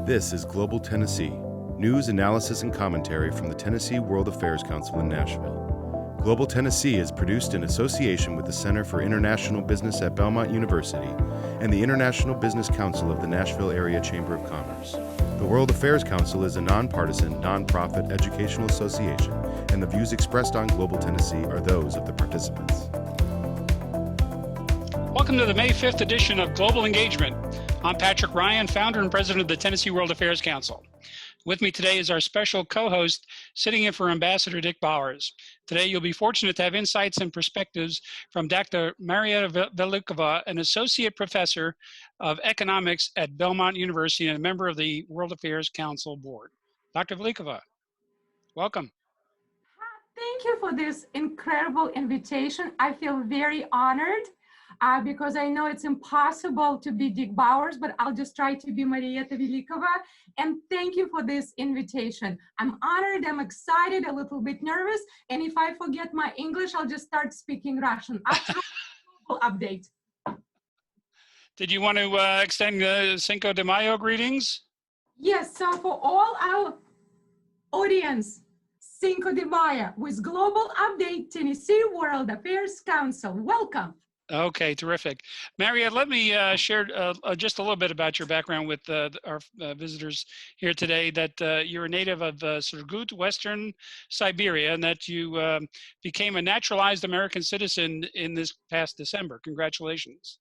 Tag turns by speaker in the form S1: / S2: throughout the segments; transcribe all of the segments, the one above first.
S1: This is Global Tennessee, news, analysis, and commentary from the Tennessee World Affairs Council in Nashville. Global Tennessee is produced in association with the Center for International Business at Belmont University and the International Business Council of the Nashville Area Chamber of Commerce. The World Affairs Council is a nonpartisan, nonprofit educational association, and the views expressed on Global Tennessee are those of the participants.
S2: Welcome to the May 5th edition of Global Engagement. I'm Patrick Ryan, founder and president of the Tennessee World Affairs Council. With me today is our special co-host, sitting in for Ambassador Dick Bowers. Today, you'll be fortunate to have insights and perspectives from Dr. Marieta Velikova, an associate professor of economics at Belmont University and a member of the World Affairs Council board. Dr. Velikova, welcome.
S3: Thank you for this incredible invitation. I feel very honored because I know it's impossible to be Dick Bowers, but I'll just try to be Marieta Velikova. And thank you for this invitation. I'm honored, I'm excited, a little bit nervous. And if I forget my English, I'll just start speaking Russian. After global update.
S2: Did you want to extend Cinco de Mayo greetings?
S3: Yes, so for all our audience, Cinco de Mayo with Global Update, Tennessee World Affairs Council. Welcome.
S2: Okay, terrific. Marieta, let me share just a little bit about your background with our visitors here today, that you're a native of Surgut, Western Siberia, and that you became a naturalized American citizen in this past December. Congratulations.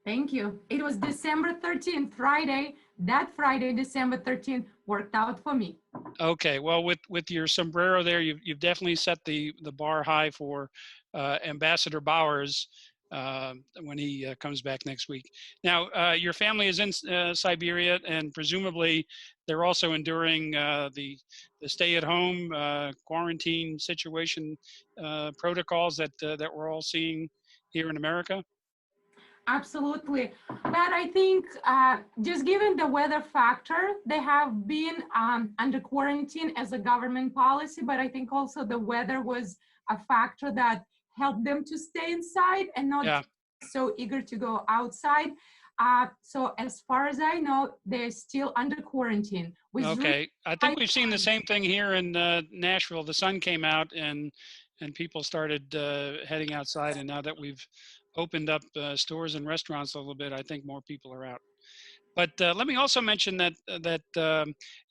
S3: Thank you. It was December 13th, Friday. That Friday, December 13th, worked out for me.
S2: Okay, well, with your sombrero there, you've definitely set the bar high for Ambassador Bowers when he comes back next week. Now, your family is in Siberia, and presumably they're also enduring the stay-at-home quarantine situation protocols that we're all seeing here in America.
S3: Absolutely. But I think just given the weather factor, they have been under quarantine as a government policy, but I think also the weather was a factor that helped them to stay inside and not so eager to go outside. So as far as I know, they're still under quarantine.
S2: Okay, I think we've seen the same thing here in Nashville. The sun came out and people started heading outside, and now that we've opened up stores and restaurants a little bit, I think more people are out. But let me also mention that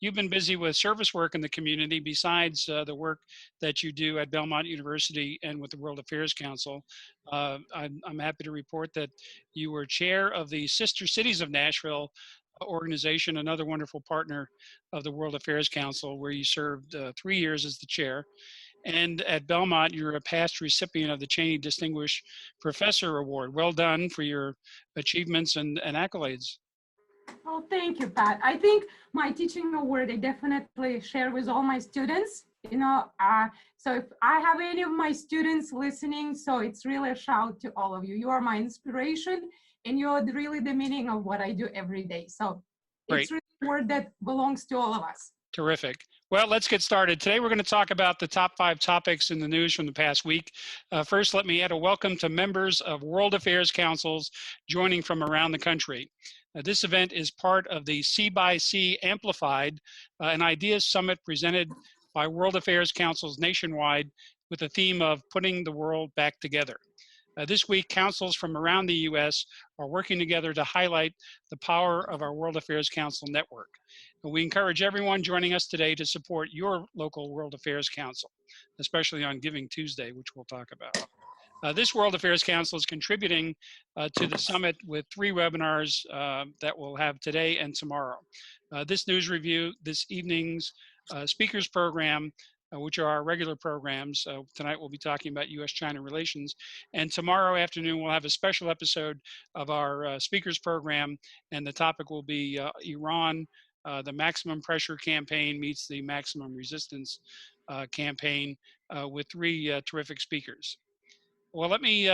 S2: you've been busy with service work in the community besides the work that you do at Belmont University and with the World Affairs Council. I'm happy to report that you were chair of the Sister Cities of Nashville organization, another wonderful partner of the World Affairs Council, where you served 3 years as the chair. And at Belmont, you're a past recipient of the Cheney Distinguished Professor Award. Well done for your achievements and accolades.
S3: Well, thank you, Pat. I think my teaching award I definitely share with all my students. You know, so if I have any of my students listening, so it's really a shout to all of you. You are my inspiration, and you're really the meaning of what I do every day. So it's really a word that belongs to all of us.
S2: Terrific. Well, let's get started. Today, we're going to talk about the top 5 topics in the news from the past week. First, let me add a welcome to members of World Affairs Councils joining from around the country. This event is part of the C Amplified, an ideas summit presented by World Affairs Councils nationwide with the theme of putting the world back together. This week, councils from around the U.S. are working together to highlight the power of our World Affairs Council network. And we encourage everyone joining us today to support your local World Affairs Council, especially on Giving Tuesday, which we'll talk about. This World Affairs Council is contributing to the summit with 3 webinars that we'll have today and tomorrow. This news review, this evening's speakers program, which are our regular programs. Tonight we'll be talking about U.S.-China relations. And tomorrow afternoon we'll have a special episode of our speakers program, and the topic will be Iran, the maximum pressure campaign meets the maximum resistance campaign with 3 terrific speakers. Well, let me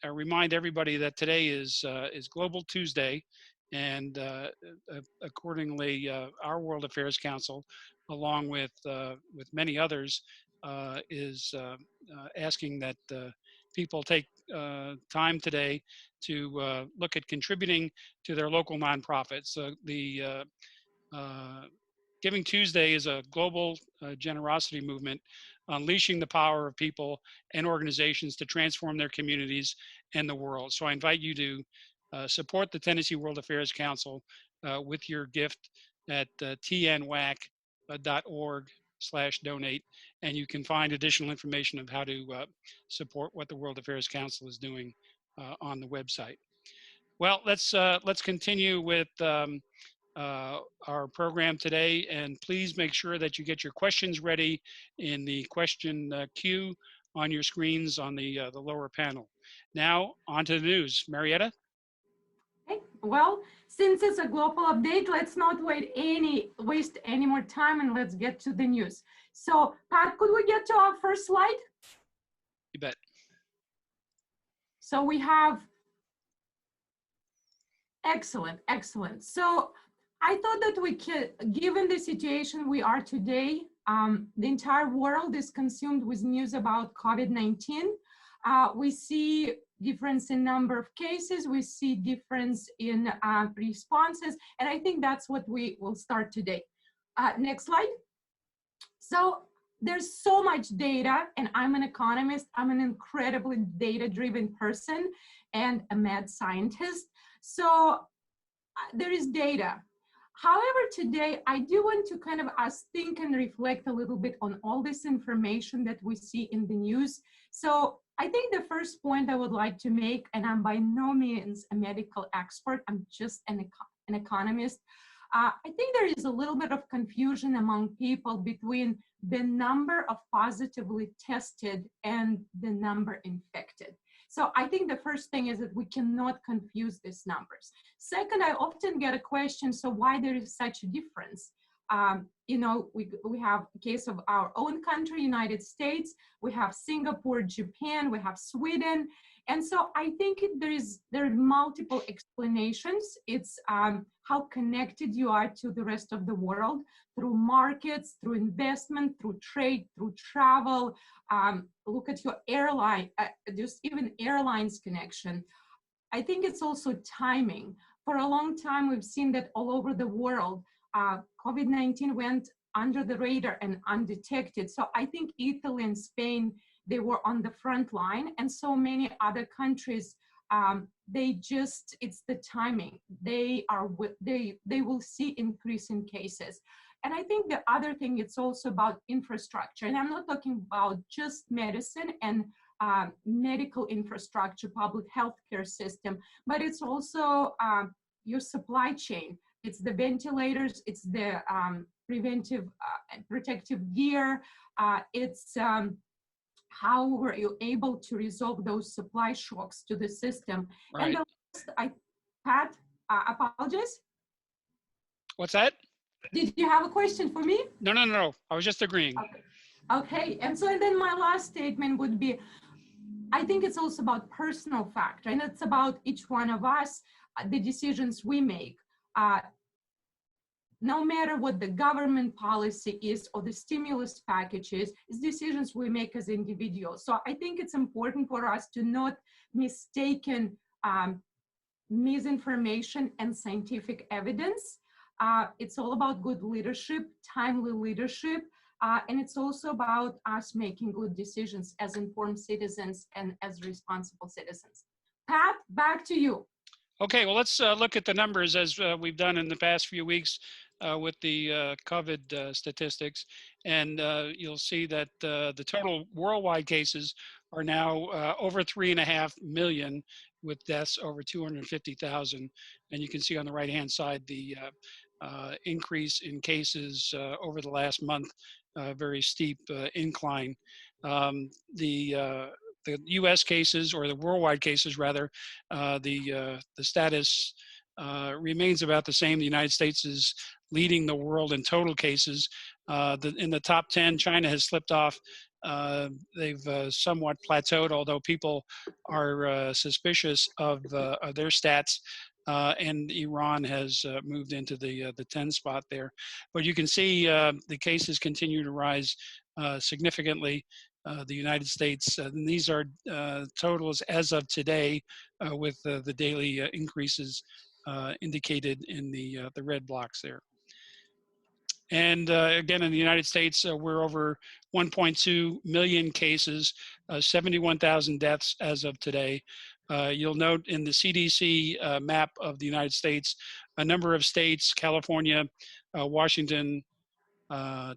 S2: remind everybody that today is Global Tuesday, and accordingly, our World Affairs Council, along with many others, is asking that people take time today to look at contributing to their local nonprofits. Giving Tuesday is a global generosity movement unleashing the power of people and organizations to transform their communities and the world. So I invite you to support the Tennessee World Affairs Council with your gift at tnwac.org/donate, and you can find additional information of how to support what the World Affairs Council is doing on the website. Well, let's continue with our program today, and please make sure that you get your questions ready in the question queue on your screens on the lower panel. Now, on to the news. Marieta?
S3: Okay. Well, since it's a global update, let's not waste any more time, and let's get to the news. So, Pat, could we get to our first slide?
S2: You bet.
S3: So we have, excellent. So I thought that we could, given the situation we are today, the entire world is consumed with news about COVID-19. We see difference in number of cases, we see difference in responses, and I think that's what we will start today. Next slide. So there's so much data, and I'm an economist. I'm an incredibly data-driven person and a mad scientist. So there is data. However, today I do want to kind of us think and reflect a little bit on all this information that we see in the news. So I think the first point I would like to make, and I'm by no means a medical expert, I'm just an economist. I think there is a little bit of confusion among people between the number of positively tested and the number infected. So I think the first thing is that we cannot confuse these numbers. Second, I often get a question, so why there is such a difference? You know, we have a case of our own country, United States, we have Singapore, Japan, we have Sweden. And so I think there are multiple explanations. It's how connected you are to the rest of the world through markets, through investment, through trade, through travel. Look at your airline, just even airlines connection. I think it's also timing. For a long time, we've seen that all over the world, COVID-19 went under the radar and undetected. So I think Italy and Spain, they were on the front line, and so many other countries, it's the timing. They will see increase in cases. And I think the other thing, it's also about infrastructure. And I'm not talking about just medicine and medical infrastructure, public healthcare system, but it's also your supply chain. It's the ventilators, it's the preventive protective gear, it's how were you able to resolve those supply shocks to the system.
S2: Right.
S3: And the last, Pat, apologize.
S2: What's that?
S3: Did you have a question for me?
S2: No. I was just agreeing.
S3: Okay. And so then my last statement would be, I think it's also about personal factor, and it's about each one of us, the decisions we make. No matter what the government policy is or the stimulus package is, it's decisions we make as individuals. So I think it's important for us to not mistaken misinformation and scientific evidence. It's all about good leadership, timely leadership, and it's also about us making good decisions as informed citizens and as responsible citizens. Pat, back to you.
S2: Okay, well, let's look at the numbers as we've done in the past few weeks with the COVID statistics. And you'll see that the total worldwide cases are now over 3.5 million, with deaths over 250,000. And you can see on the right-hand side the increase in cases over the last month, very steep incline. The U.S. cases, or the worldwide cases rather, the status remains about the same. The United States is leading the world in total cases. In the top 10, China has slipped off. They've somewhat plateaued, although people are suspicious of their stats. And Iran has moved into the 10 spot there. But you can see the cases continue to rise significantly. The United States, and these are totals as of today, with the daily increases indicated in the red blocks there. And again, in the United States, we're over 1.2 million cases, 71,000 deaths as of today. You'll note in the CDC map of the United States, a number of states, California, Washington,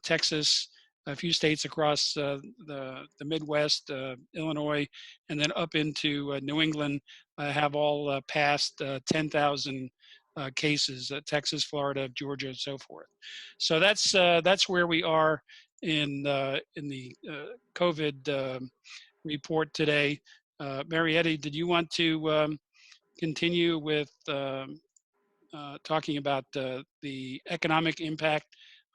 S2: Texas, a few states across the Midwest, Illinois, and then up into New England have all passed 10,000 cases, Texas, Florida, Georgia, and so forth. So that's where we are in the COVID report today. Marieta, did you want to continue with talking about the economic impact?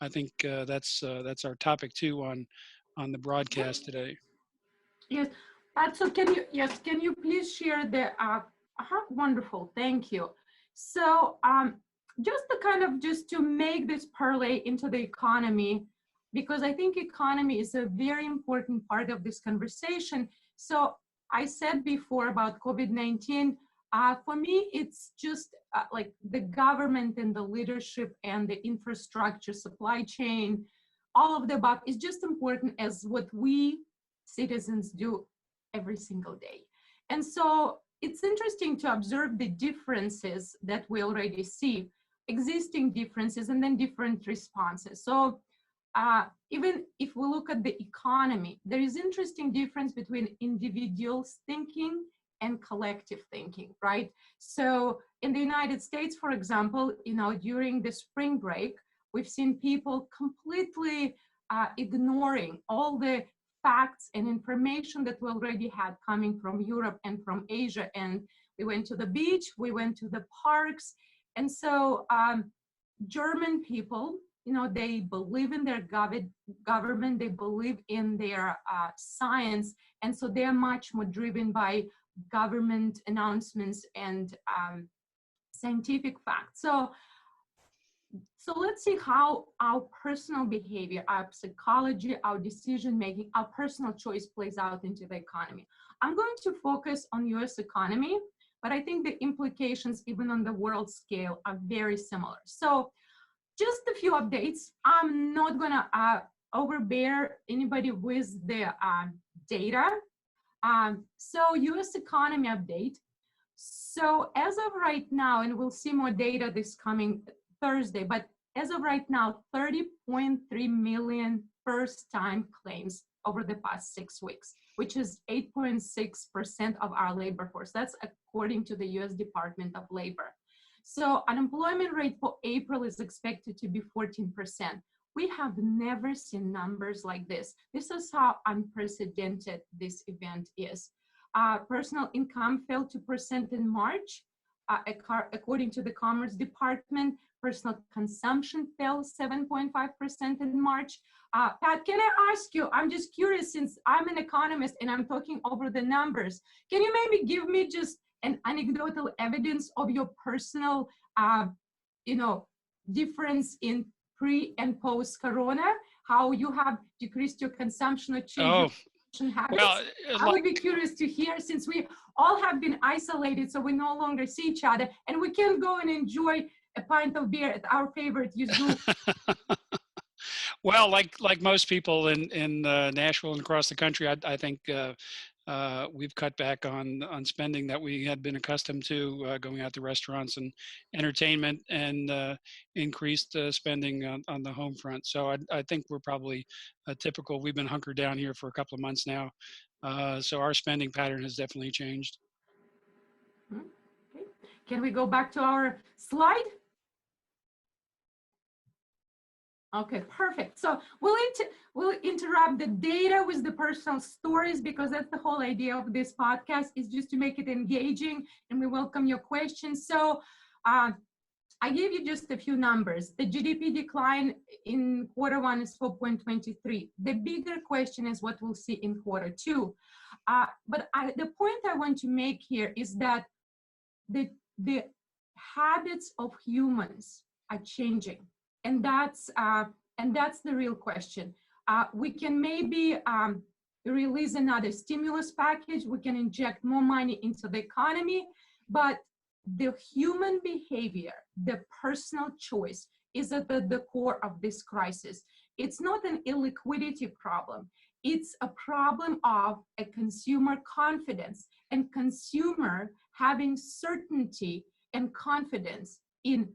S2: I think that's our topic too on the broadcast today.
S3: Yes, so can you please share the, wonderful, thank you. So just to make this parlay into the economy, because I think economy is a very important part of this conversation. So I said before about COVID-19, for me, it's just like the government and the leadership and the infrastructure, supply chain, all of the above is just important as what we citizens do every single day. And so it's interesting to observe the differences that we already see, existing differences and then different responses. So even if we look at the economy, there is interesting difference between individuals thinking and collective thinking, right? So in the United States, for example, during the spring break, we've seen people completely ignoring all the facts and information that we already had coming from Europe and from Asia. And we went to the beach, we went to the parks. And so German people, they believe in their government, they believe in their science. And so they're much more driven by government announcements and scientific facts. So let's see how our personal behavior, our psychology, our decision-making, our personal choice plays out into the economy. I'm going to focus on US economy, but I think the implications even on the world scale are very similar. So just a few updates. I'm not gonna overbear anybody with the data. So US economy update. So as of right now, and we'll see more data this coming Thursday, but as of right now, 30.3 million first-time claims over the past 6 weeks, which is 8.6% of our labor force. That's according to the US Department of Labor. So unemployment rate for April is expected to be 14%. We have never seen numbers like this. This is how unprecedented this event is. Personal income fell 2% in March. According to the Commerce Department, personal consumption fell 7.5% in March. Pat, can I ask you, I'm just curious, since I'm an economist and I'm talking over the numbers, can you maybe give me just an anecdotal evidence of your personal, difference in pre and post Corona, how you have decreased your consumption or changed your habits? Well, I would be curious to hear, since we all have been isolated, so we no longer see each other, and we can go and enjoy a pint of beer at our favorite Zoo.
S2: Well, like most people in Nashville and across the country, I think we've cut back on spending that we had been accustomed to, going out to restaurants and entertainment, and increased spending on the home front. So I think we're probably typical. We've been hunkered down here for a couple of months now. So our spending pattern has definitely changed.
S3: Okay. Can we go back to our slide? Okay, perfect. So we'll interrupt the data with the personal stories, because that's the whole idea of this podcast, is just to make it engaging, and we welcome your questions. So I gave you just a few numbers. The GDP decline in Q1 is 4.23. The bigger question is what we'll see in Q2. But the point I want to make here is that the habits of humans are changing. And that's the real question. We can maybe release another stimulus package. We can inject more money into the economy, but the human behavior, the personal choice, is at the core of this crisis. It's not an illiquidity problem. It's a problem of a consumer confidence and consumer having certainty and confidence in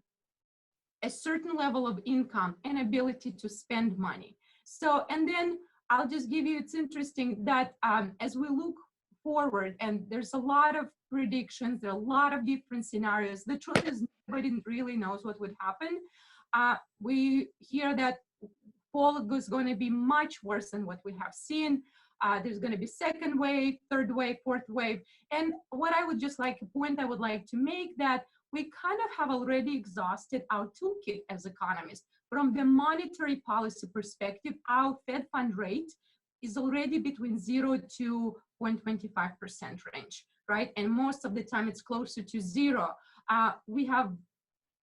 S3: a certain level of income and ability to spend money. So, and then I'll just give you, it's interesting that as we look forward, and there's a lot of predictions, there are a lot of different scenarios. The truth is nobody really knows what would happen. We hear that fall is going to be much worse than what we have seen. There's going to be second wave, third wave, fourth wave. And what I would just like, a point I would like to make, that we kind of have already exhausted our toolkit as economists. From the monetary policy perspective, our Fed fund rate is already between 0 to 0.25% range, right? And most of the time it's closer to 0. We have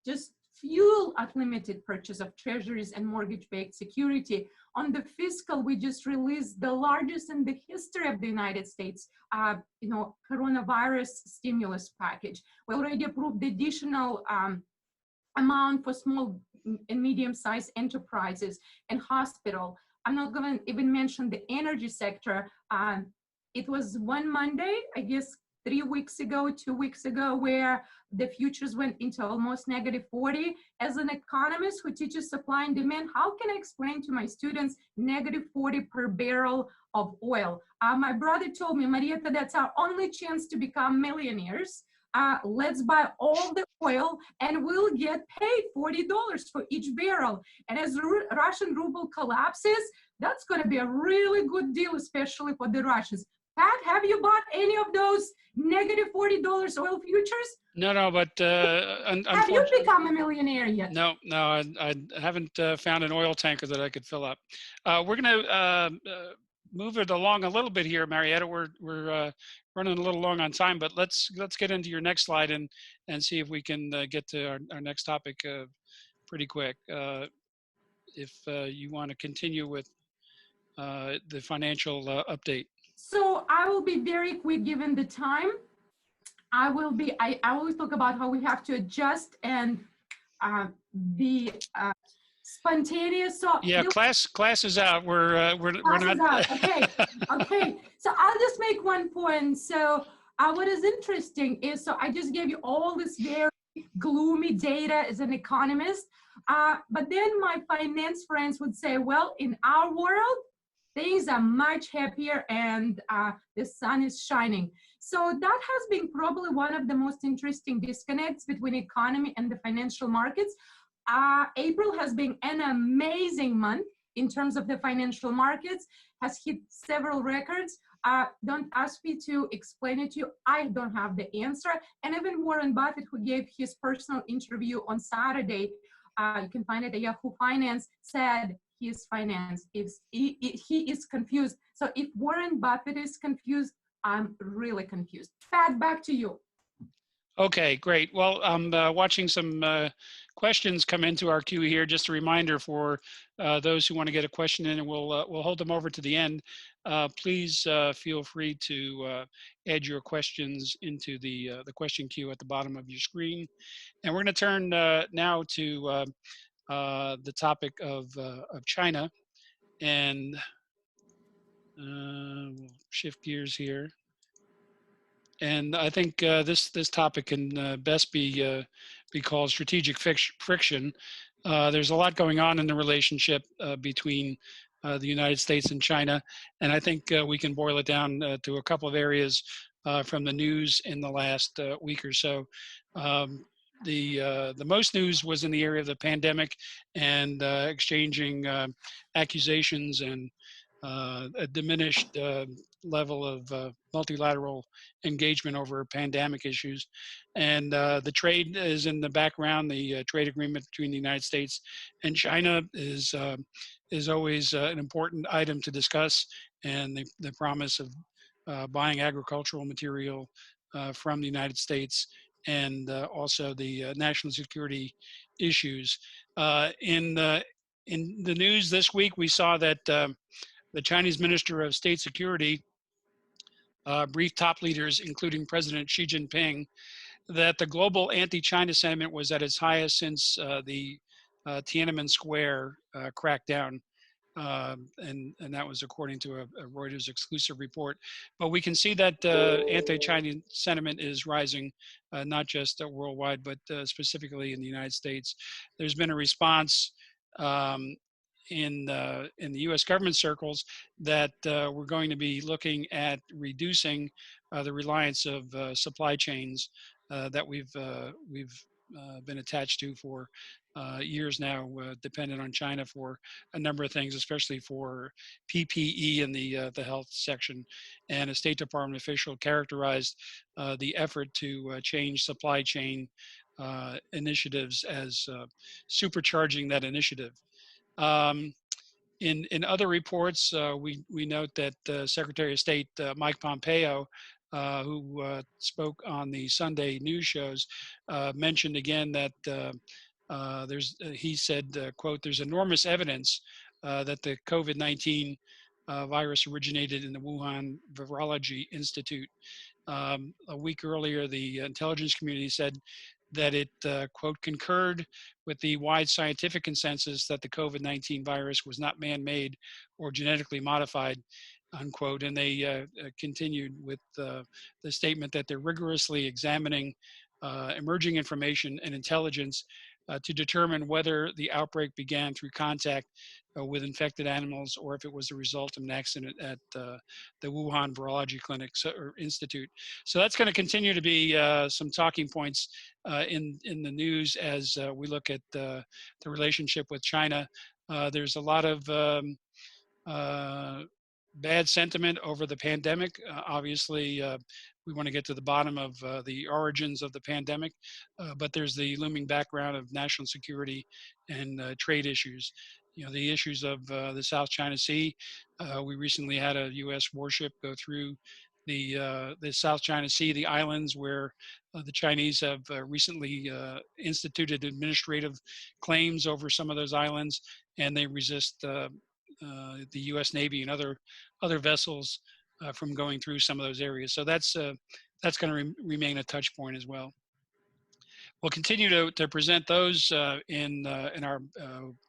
S3: just fuel unlimited purchase of treasuries and mortgage-backed security. On the fiscal, we just released the largest in the history of the United States, coronavirus stimulus package. We already approved the additional amount for small and medium-sized enterprises and hospital. I'm not going to even mention the energy sector. It was one Monday, I guess 3 weeks ago, 2 weeks ago, where the futures went into almost -40. As an economist who teaches supply and demand, how can I explain to my students -40 per barrel of oil? My brother told me, Marieta, that's our only chance to become millionaires. Let's buy all the oil and we'll get paid $40 for each barrel. And as the Russian ruble collapses, that's going to be a really good deal, especially for the Russians. Pat, have you bought any of those -$40 oil futures?
S2: No, but
S3: have you become a millionaire yet?
S2: No, I haven't found an oil tanker that I could fill up. We're going to move it along a little bit here, Marieta. We're running a little long on time, but let's get into your next slide and see if we can get to our next topic pretty quick. If you want to continue with the financial update.
S3: So I will be very quick given the time. I always talk about how we have to adjust and be spontaneous. So
S2: yeah, class is out. We're not.
S3: Out. Okay. So I'll just make one point. So what is interesting is, so I just gave you all this very gloomy data as an economist, but then my finance friends would say, well, in our world, things are much happier and the sun is shining. So that has been probably one of the most interesting disconnects between economy and the financial markets. April has been an amazing month in terms of the financial markets, has hit several records. Don't ask me to explain it to you. I don't have the answer. And even Warren Buffett, who gave his personal interview on Saturday, you can find it at Yahoo Finance, said his finance he is confused. So if Warren Buffett is confused, I'm really confused. Pat, back to you.
S2: Okay, great. Well, I'm watching some questions come into our queue here. Just a reminder for those who want to get a question in, and we'll hold them over to the end. Please feel free to add your questions into the question queue at the bottom of your screen. And we're going to turn now to the topic of China, and we'll shift gears here. And I think this topic can best be called strategic friction. There's a lot going on in the relationship between the United States and China, and I think we can boil it down to a couple of areas from the news in the last week or so. The most news was in the area of the pandemic and exchanging accusations and a diminished level of multilateral engagement over pandemic issues. And the trade is in the background. The trade agreement between the United States and China is always an important item to discuss, and the promise of buying agricultural material from the United States, and also the national security issues. In the news this week, we saw that the Chinese Minister of State Security briefed top leaders, including President Xi Jinping, that the global anti-China sentiment was at its highest since the Tiananmen Square crackdown. And that was according to a Reuters exclusive report. But we can see that anti-Chinese sentiment is rising, not just worldwide, but specifically in the United States. There's been a response in the U.S. government circles that we're going to be looking at reducing the reliance of supply chains that we've been attached to for years now, dependent on China for a number of things, especially for PPE in the health section. And a State Department official characterized the effort to change supply chain initiatives as supercharging that initiative. In other reports, we note that Secretary of State Mike Pompeo, who spoke on the Sunday news shows, mentioned again that he said, quote, "There's enormous evidence that the COVID-19 virus originated in the Wuhan Virology Institute." A week earlier, the intelligence community said that it, quote, "concurred with the wide scientific consensus that the COVID-19 virus was not man-made or genetically modified," unquote. And they continued with the statement that they're rigorously examining emerging information and intelligence to determine whether the outbreak began through contact with infected animals or if it was a result of an accident at the Wuhan Virology Clinic or Institute. So that's going to continue to be some talking points in the news as we look at the relationship with China. There's a lot of bad sentiment over the pandemic. Obviously, we want to get to the bottom of the origins of the pandemic, but there's the looming background of national security and trade issues. You know, the issues of the South China Sea. We recently had a U.S. warship go through the South China Sea, the islands where the Chinese have recently instituted administrative claims over some of those islands, and they resist the U.S. Navy and other vessels from going through some of those areas. So that's going to remain a touch point as well. We'll continue to present those in our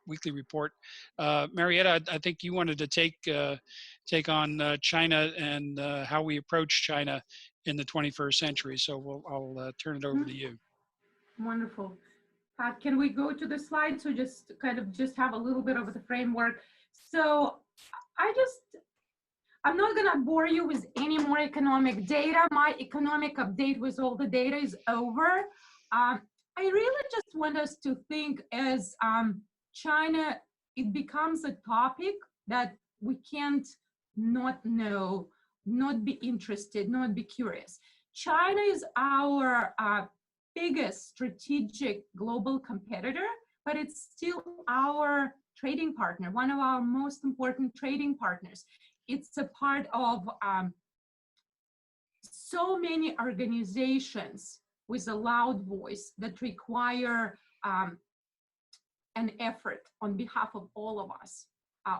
S2: weekly report. Marieta, I think you wanted to take on China and how we approach China in the 21st century. So I'll turn it over to you.
S3: Wonderful. Can we go to the slide? So just have a little bit of the framework. So I'm not going to bore you with any more economic data. My economic update with all the data is over. I really just want us to think as China, it becomes a topic that we can't not know, not be interested, not be curious. China is our biggest strategic global competitor, but it's still our trading partner, one of our most important trading partners. It's a part of so many organizations with a loud voice that require an effort on behalf of all of us,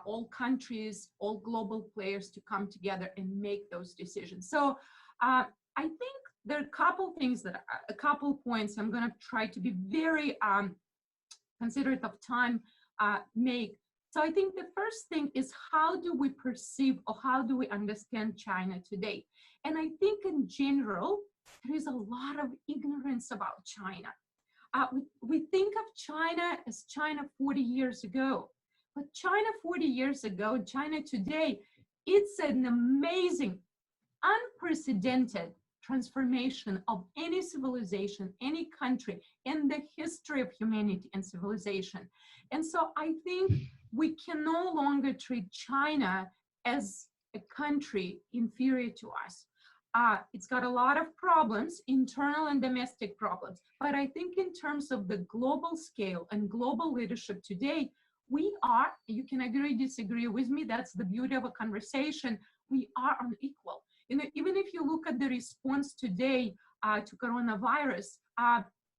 S3: all countries, all global players to come together and make those decisions. So I think there are a couple points I'm going to try to be very considerate of time make. So I think the first thing is, how do we perceive or how do we understand China today? And I think in general, there is a lot of ignorance about China. We think of China as China 40 years ago, but China 40 years ago, China today, it's an amazing, unprecedented transformation of any civilization, any country in the history of humanity and civilization. And so I think we can no longer treat China as a country inferior to us. It's got a lot of problems, internal and domestic problems, but I think in terms of the global scale and global leadership today, we are, you can agree, disagree with me, that's the beauty of a conversation, we are unequal. You know, even if you look at the response today to coronavirus,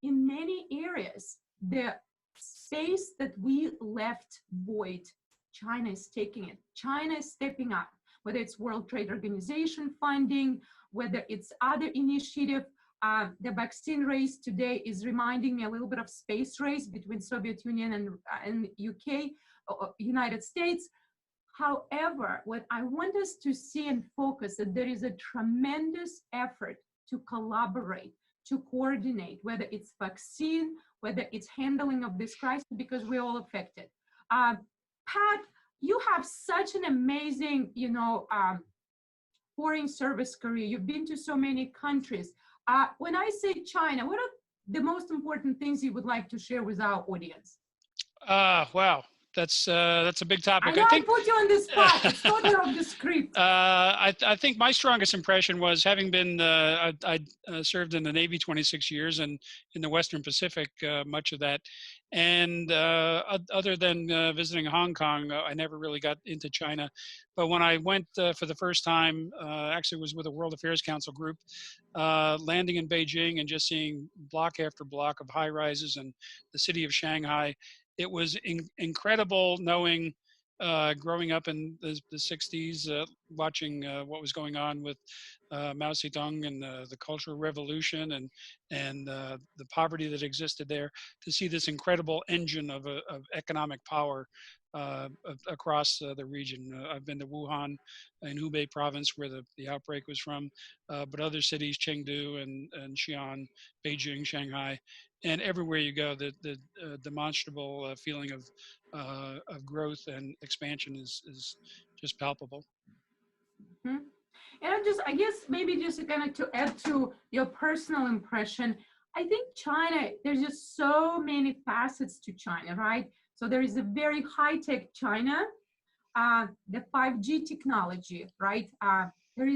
S3: in many areas, the space that we left void, China is taking it. China is stepping up, whether it's World Trade Organization funding, whether it's other initiative, The vaccine race today is reminding me a little bit of space race between Soviet Union and UK, United States. However, what I want us to see and focus that there is a tremendous effort to collaborate, to coordinate, whether it's vaccine, whether it's handling of this crisis, because we're all affected. Pat, you have such an amazing, foreign service career. You've been to so many countries. When I say China, what are the most important things you would like to share with our audience?
S2: Wow, that's a big topic.
S3: I think I put you on the spot. It's totally off the script.
S2: I think my strongest impression was having been, I served in the Navy 26 years and in the Western Pacific, much of that. And other than visiting Hong Kong, I never really got into China. But when I went for the first time, actually was with a World Affairs Council group, landing in Beijing and just seeing block after block of high rises and the city of Shanghai. It was incredible knowing, growing up in the 60s, watching what was going on with Massey and the Cultural Revolution and the poverty that existed there, to see this incredible engine of economic power across the region. I've been to Wuhan in Hubei province where the outbreak was from, but other cities, Chengdu and Xi'an, Beijing, Shanghai, and everywhere you go, the demonstrable feeling of growth and expansion is just palpable.
S3: Mm-hmm. And I guess maybe just kind of to add to your personal impression, I think China, there's just so many facets to China, right? So there is a very high-tech China, the 5G technology, right? There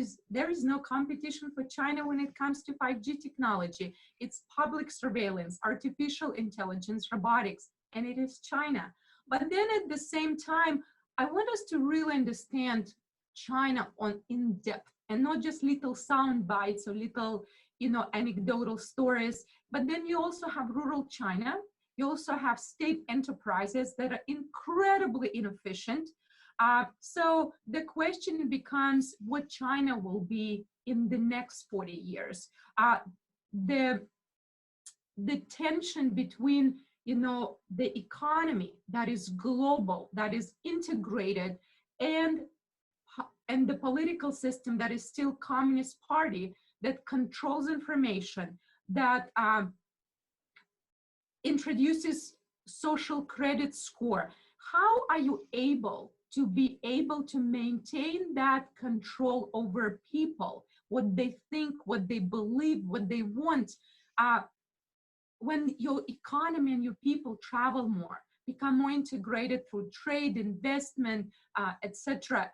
S3: is no competition for China when it comes to 5G technology. It's public surveillance, artificial intelligence, robotics, and it is China. But then at the same time, I want us to really understand China in depth and not just little sound bites or little, anecdotal stories. But then you also have rural China. You also have state enterprises that are incredibly inefficient. So the question becomes what China will be in the next 40 years. The tension between, the economy that is global, that is integrated, and the political system that is still Communist Party, that controls information, that introduces social credit score. How are you able to maintain that control over people, what they think, what they believe, what they want, when your economy and your people travel more, become more integrated through trade, investment, etc.,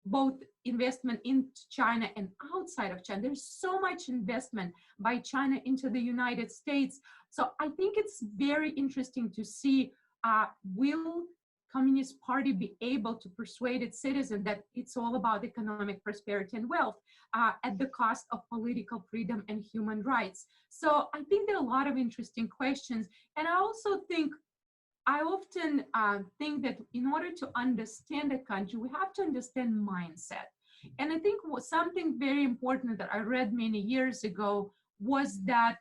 S3: both investment into China and outside of China. There's so much investment by China into the United States. So I think it's very interesting to see, will Communist Party be able to persuade its citizens that it's all about economic prosperity and wealth at the cost of political freedom and human rights? So I think there are a lot of interesting questions. And I often think that in order to understand a country, we have to understand mindset. And I think something very important that I read many years ago was that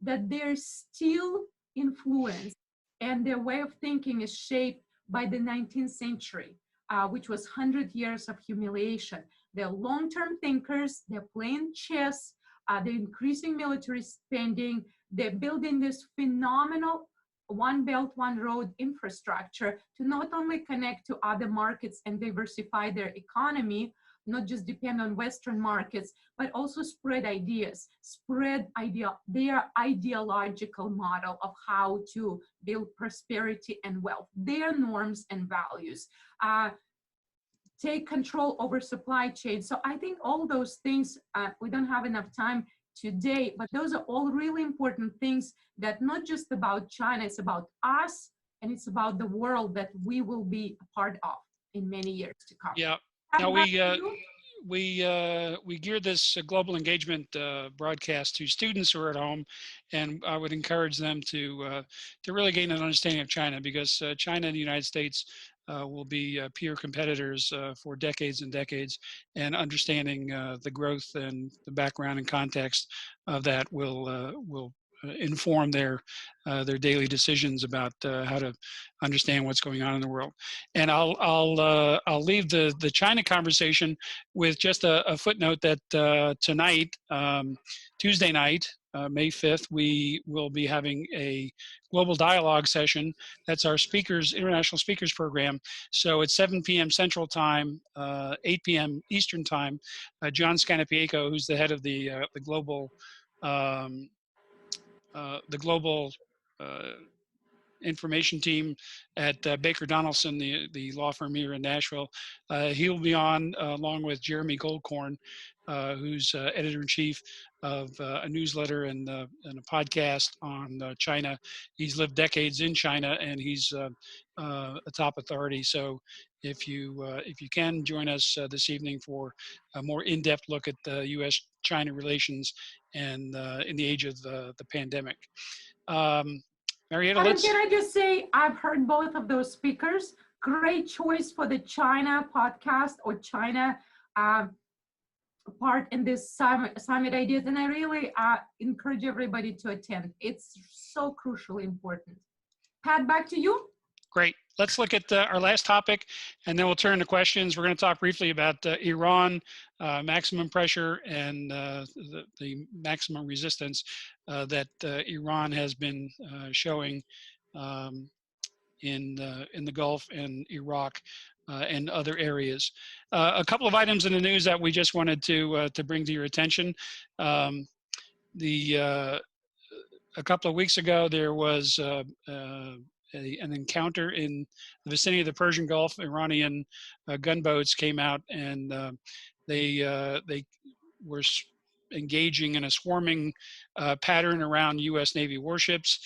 S3: their still influence and their way of thinking is shaped by the 19th century, which was 100 years of humiliation. They're long-term thinkers, they're playing chess, they're increasing military spending, they're building this phenomenal One Belt, One Road infrastructure to not only connect to other markets and diversify their economy, not just depend on Western markets, but also spread ideas, their ideological model of how to build prosperity and wealth, their norms and values, take control over supply chain. So I think all those things, we don't have enough time today, but those are all really important things that not just about China, it's about us, and it's about the world that we will be a part of in many years to come.
S2: Yeah. Now we geared this global engagement broadcast to students who are at home, and I would encourage them to really gain an understanding of China, because China and the United States will be peer competitors for decades and decades, and understanding the growth and the background and context of that will inform their daily decisions about how to understand what's going on in the world. And I'll leave the China conversation with just a footnote that tonight, Tuesday night, May 5th, we will be having a global dialogue session. That's our international speakers program. So it's 7 p.m. Central Time, 8 p.m. Eastern Time. John Scannapieco, who's the head of the global information team at Baker Donaldson, the law firm here in Nashville. He'll be on along with Jeremy Goldkorn, who's editor-in-chief of a newsletter and a podcast on China. He's lived decades in China, and he's a top authority. So if you can join us this evening for a more in-depth look at the U.S.-China relations and in the age of the pandemic. Marieta,
S3: Can I just say, I've heard both of those speakers. Great choice for the China podcast or China part in this summit ideas. And I really encourage everybody to attend. It's so crucially important. Pat, back to you.
S2: Great. Let's look at our last topic, and then we'll turn to questions. We're going to talk briefly about Iran, maximum pressure, and the maximum resistance that Iran has been showing in the Gulf and Iraq and other areas. A couple of items in the news that we just wanted to bring to your attention. A couple of weeks ago, there was an encounter in the vicinity of the Persian Gulf. Iranian gunboats came out, and they were engaging in a swarming pattern around U.S. Navy warships.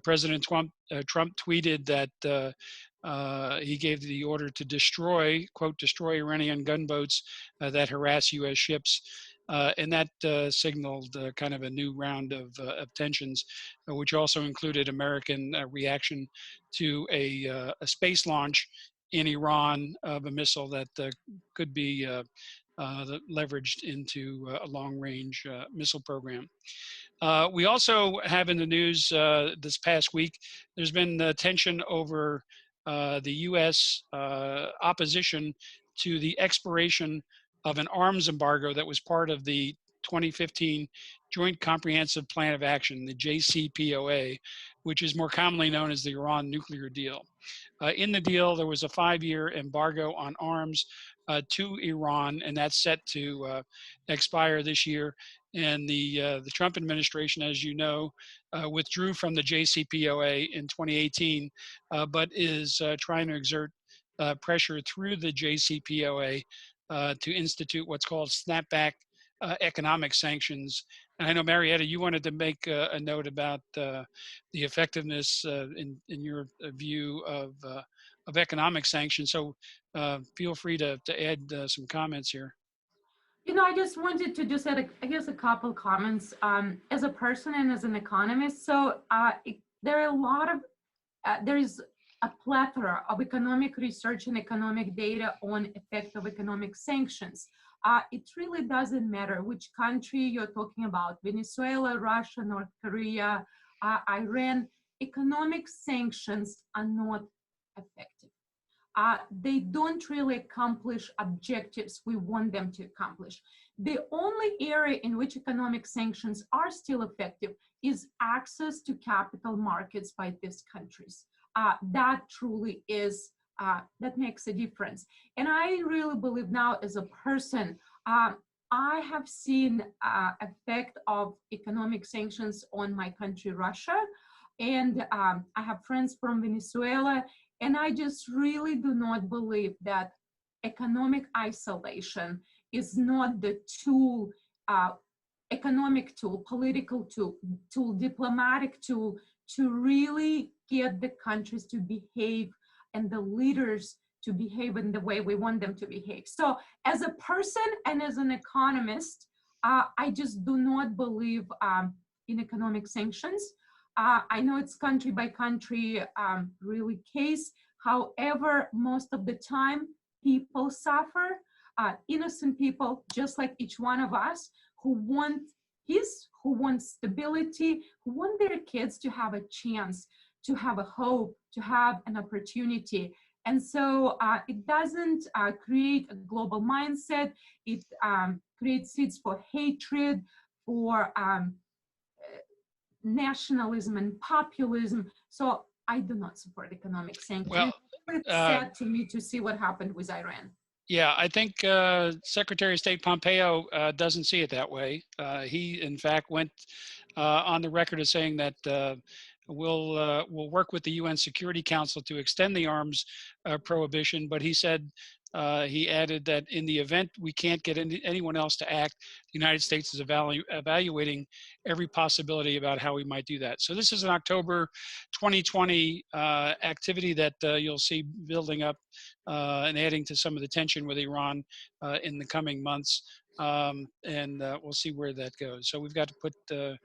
S2: President Trump tweeted that he gave the order to destroy, quote, destroy Iranian gunboats that harass U.S. ships. And that signaled kind of a new round of tensions, which also included American reaction to a space launch in Iran of a missile that could be leveraged into a long-range missile program. We also have in the news this past week, there's been tension over the U.S. Opposition to the expiration of an arms embargo that was part of the 2015 Joint Comprehensive Plan of Action, the JCPOA, which is more commonly known as the Iran nuclear deal. In the deal, there was a 5-year embargo on arms to Iran, and that's set to expire this year. And the Trump administration, as you know, withdrew from the JCPOA in 2018, but is trying to exert pressure through the JCPOA to institute what's called snapback economic sanctions. And I know, Marieta, you wanted to make a note about the effectiveness in your view of economic sanctions. So feel free to add some comments here.
S3: You know, I just wanted to just add, I guess, a couple comments as a person and as an economist. So there are a lot of, there's a plethora of economic research and economic data on effect of economic sanctions. It really doesn't matter which country you're talking about, Venezuela, Russia, North Korea, Iran. Economic sanctions are not effective. They don't really accomplish objectives we want them to accomplish. The only area in which economic sanctions are still effective is access to capital markets by these countries. That truly is, that makes a difference. And I really believe now as a person, I have seen effect of economic sanctions on my country, Russia. And I have friends from Venezuela. And I just really do not believe that economic isolation is not the tool, economic tool, political tool, diplomatic tool to really get the countries to behave and the leaders to behave in the way we want them to behave. So as a person and as an economist, I just do not believe in economic sanctions. I know it's country by country really case. However, most of the time, people suffer, innocent people, just like each one of us, who want peace, who want stability, who want their kids to have a chance, to have a hope, to have an opportunity. And so it doesn't create a global mindset. It creates seeds for hatred, for nationalism and populism. So I do not support economic sanctions.
S2: Well,
S3: it's sad to me to see what happened with Iran.
S2: Yeah, I think Secretary of State Pompeo doesn't see it that way. He, in fact, went on the record as saying that we'll work with the UN Security Council to extend the arms prohibition, but he said, he added that in the event we can't get anyone else to act, the United States is evaluating every possibility about how we might do that. So this is an October 2020 activity that you'll see building up and adding to some of the tension with Iran in the coming months. And we'll see where that goes. So we've got to put, the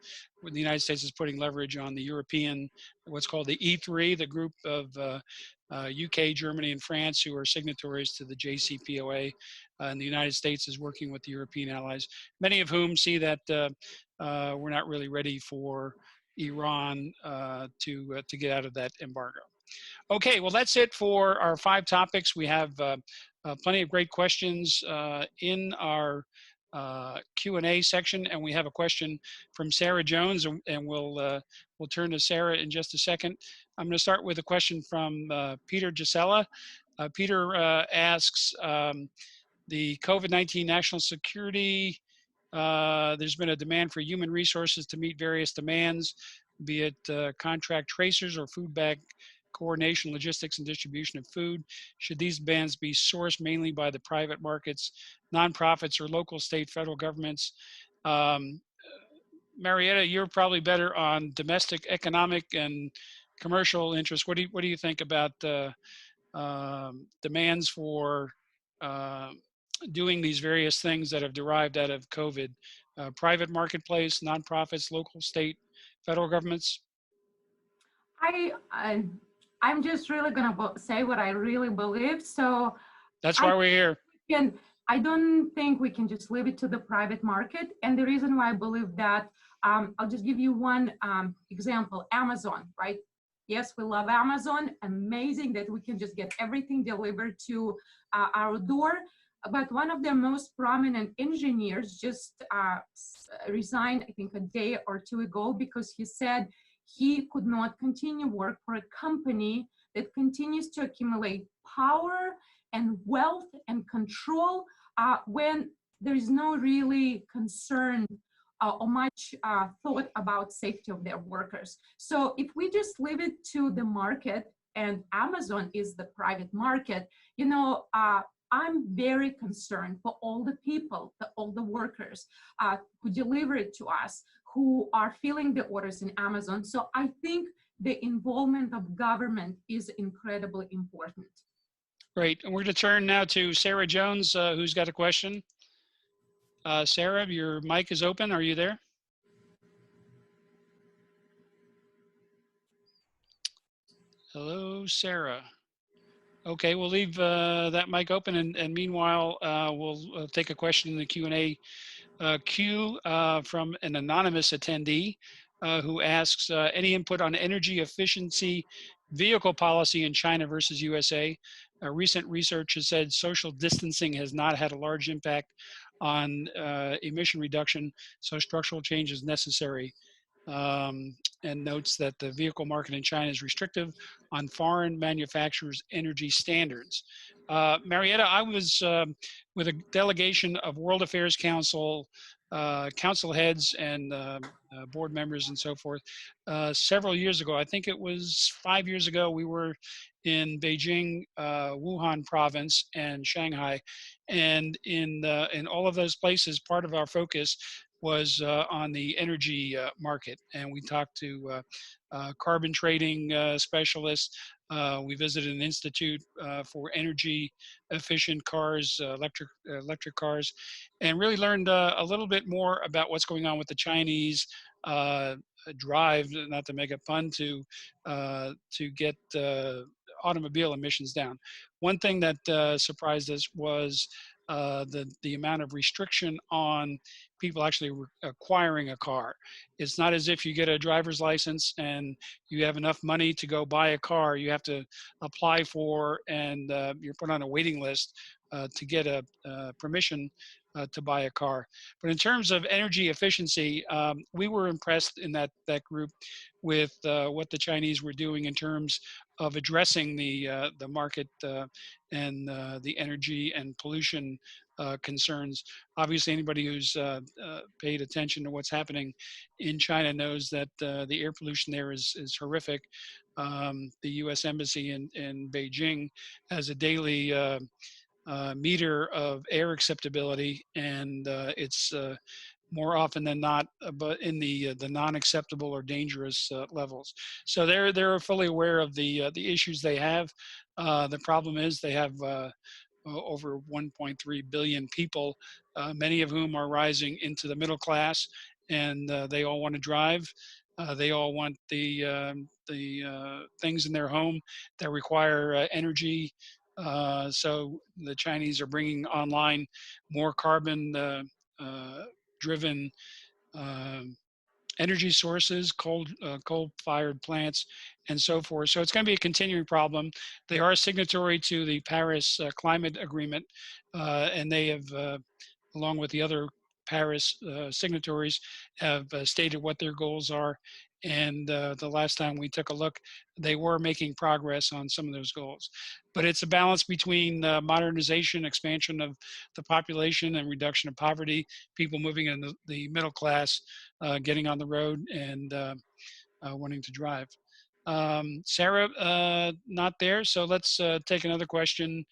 S2: United States is putting leverage on the European, what's called the E3, the group of UK, Germany, and France, who are signatories to the JCPOA. And the United States is working with the European allies, many of whom see that we're not really ready for Iran to get out of that embargo. Okay, well, that's it for our 5 topics. We have plenty of great questions in our Q&A section, and we have a question from Sarah Jones, and we'll turn to Sarah in just a second. I'm going to start with a question from Peter Gisela. Peter asks, the COVID-19 national security, there's been a demand for human resources to meet various demands, be it contract tracers or food bag coordination, logistics, and distribution of food. Should these bans be sourced mainly by the private markets, nonprofits, or local, state, federal governments? Marieta, you're probably better on domestic, economic, and commercial interests. What do you think about demands for doing these various things that have derived out of COVID? Private marketplace, nonprofits, local, state, federal governments?
S3: I'm just really gonna say what I really believe. So
S2: that's why we're here.
S3: And I don't think we can just leave it to the private market. And the reason why I believe that, I'll just give you one example. Amazon, right? Yes, we love Amazon. Amazing that we can just get everything delivered to our door. But one of their most prominent engineers just resigned, I think, a day or 2 ago, because he said he could not continue work for a company that continues to accumulate power and wealth and control when there is no really concern or much thought about safety of their workers. So if we just leave it to the market, and Amazon is the private market, you know, I'm very concerned for all the people, all the workers who deliver it to us, who are filling the orders in Amazon. So I think the involvement of government is incredibly important.
S2: Great. And we're going to turn now to Sarah Jones, who's got a question. Sarah, your mic is open. Are you there? Hello, Sarah. Okay, we'll leave that mic open, and meanwhile, we'll take a question in the Q&A queue from an anonymous attendee who asks, any input on energy efficiency vehicle policy in China versus USA? Recent research has said social distancing has not had a large impact on emission reduction, so structural change is necessary. And notes that the vehicle market in China is restrictive on foreign manufacturers' energy standards. Marieta, I was with a delegation of World Affairs Council council heads and board members and so forth several years ago. I think it was 5 years ago. We were in Beijing, Wuhan province, and Shanghai, and in all of those places, part of our focus was on the energy market, and we talked to carbon trading specialists. We visited an institute for energy efficient cars, electric cars, and really learned a little bit more about what's going on with the Chinese drive, not to make a pun, to get automobile emissions down. One thing that surprised us was the amount of restriction on people actually acquiring a car. It's not as if you get a driver's license and you have enough money to go buy a car. You have to apply for and you're put on a waiting list to get a permission to buy a car. But in terms of energy efficiency, we were impressed in that group with what the Chinese were doing in terms of addressing the market and the energy and pollution concerns. Obviously, anybody who's paid attention to what's happening in China knows that the air pollution there is horrific. The U.S. Embassy in Beijing has a daily meter of air acceptability, and it's more often than not, but in the non-acceptable or dangerous levels. So they're fully aware of the issues they have. The problem is they have over 1.3 billion people, many of whom are rising into the middle class, and they all want to drive. They all want the things in their home that require energy. So the Chinese are bringing online more carbon driven energy sources, coal-fired plants, and so forth. So it's going to be a continuing problem. They are a signatory to the Paris Climate Agreement, and they have, along with the other Paris signatories, have stated what their goals are. And the last time we took a look, they were making progress on some of those goals. But it's a balance between modernization, expansion of the population, and reduction of poverty, people moving in the middle class, getting on the road, and wanting to drive. Sarah, not there, so let's take another question.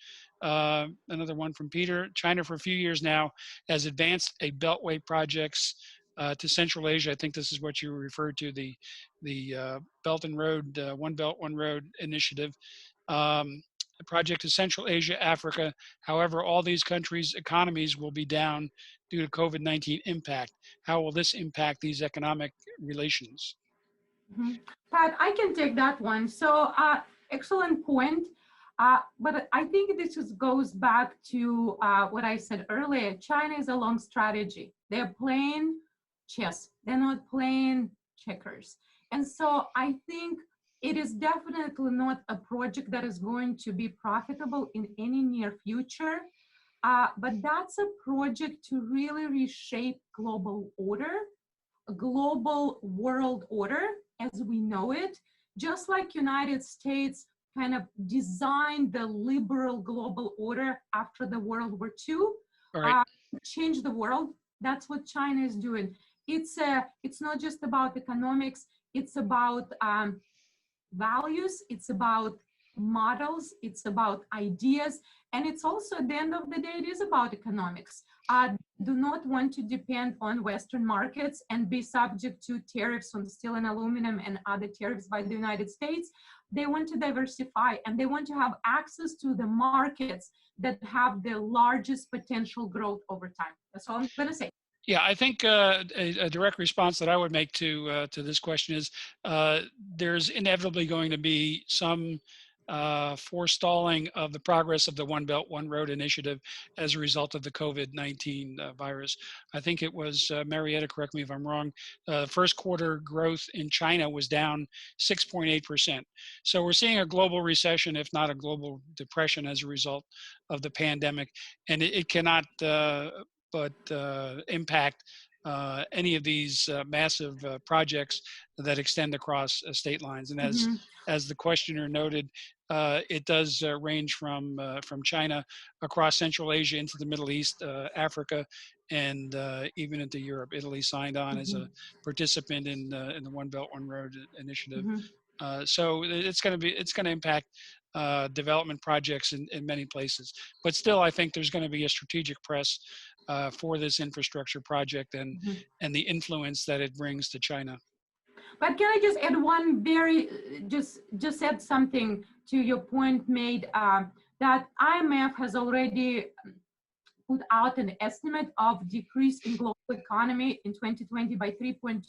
S2: Another one from Peter. China for a few years now has advanced a beltway projects to Central Asia. I think this is what you referred to, the Belt and Road, One Belt, One Road initiative. The project to Central Asia, Africa. However, all these countries' economies will be down due to COVID-19 impact. How will this impact these economic relations?
S3: Mm-hmm. Pat, I can take that one. So excellent point. But I think this goes back to what I said earlier. China is a long strategy. They're playing chess. They're not playing checkers. And so I think it is definitely not a project that is going to be profitable in any near future. But that's a project to really reshape global order, a global world order as we know it, just like United States kind of designed the liberal global order after the World War II,
S2: right.
S3: Change the world. That's what China is doing. It's not just about economics. It's about values. It's about models. It's about ideas. And it's also, at the end of the day, it is about economics. Do not want to depend on Western markets and be subject to tariffs on steel and aluminum and other tariffs by the United States. They want to diversify, and they want to have access to the markets that have the largest potential growth over time. That's all I'm going to say.
S2: Yeah, I think a direct response that I would make to this question is there's inevitably going to be some forestalling of the progress of the One Belt, One Road initiative as a result of the COVID-19 virus. I think it was, Marieta, correct me if I'm wrong, first quarter growth in China was down 6.8%. So we're seeing a global recession, if not a global depression, as a result of the pandemic. And it cannot but impact any of these massive projects that extend across state lines. And as the questioner noted, it does range from China across Central Asia into the Middle East, Africa, and even into Europe. Italy signed on as a participant in the One Belt, One Road initiative. So it's going to impact development projects in many places. But still, I think there's going to be a strategic press for this infrastructure project and the influence that it brings to China.
S3: But can I just add one just add something to your point made that IMF has already put out an estimate of decrease in global economy in 2020 by 3.2%.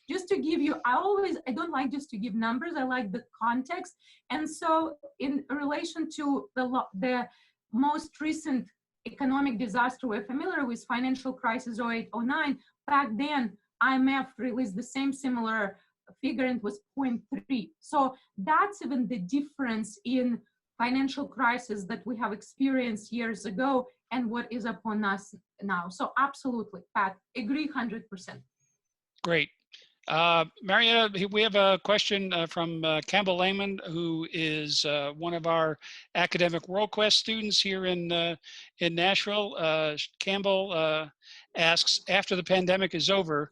S3: Just to give you, I don't like just to give numbers, I like the context. And so in relation to the most recent economic disaster we're familiar with, financial crisis 08-09, back then IMF released the same similar figure and it was 0.3. So that's even the difference in financial crisis that we have experienced years ago and what is upon us now. So absolutely, Pat, agree 100%.
S2: Great. Marieta, we have a question from Campbell Lehman, who is one of our academic WorldQuest students here in Nashville. Campbell asks, after the pandemic is over,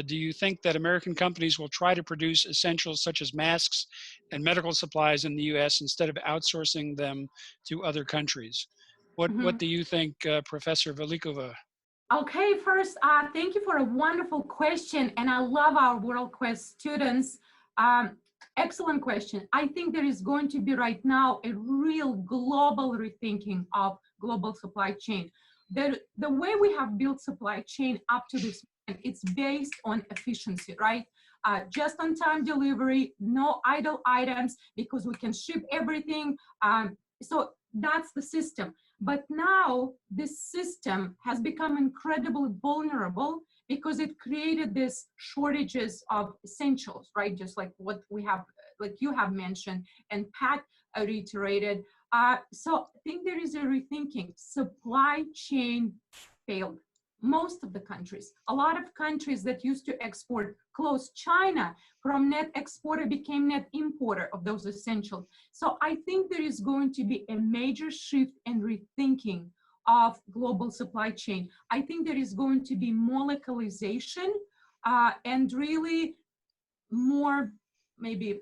S2: do you think that American companies will try to produce essentials such as masks and medical supplies in the US instead of outsourcing them to other countries? What do you think, Professor Velikova?
S3: Okay, first, thank you for a wonderful question, and I love our WorldQuest students. Excellent question. I think there is going to be right now a real global rethinking of global supply chain. The way we have built supply chain up to this point, it's based on efficiency, right? Just on time delivery, no idle items, because we can ship everything. So that's the system. But now this system has become incredibly vulnerable because it created these shortages of essentials, right? Just like what we have, like you have mentioned and Pat reiterated. So I think there is a rethinking. Supply chain failed. Most of the countries, a lot of countries that used to export close, China from net exporter became net importer of those essentials. So I think there is going to be a major shift and rethinking of global supply chain. I think there is going to be more localization and really more, maybe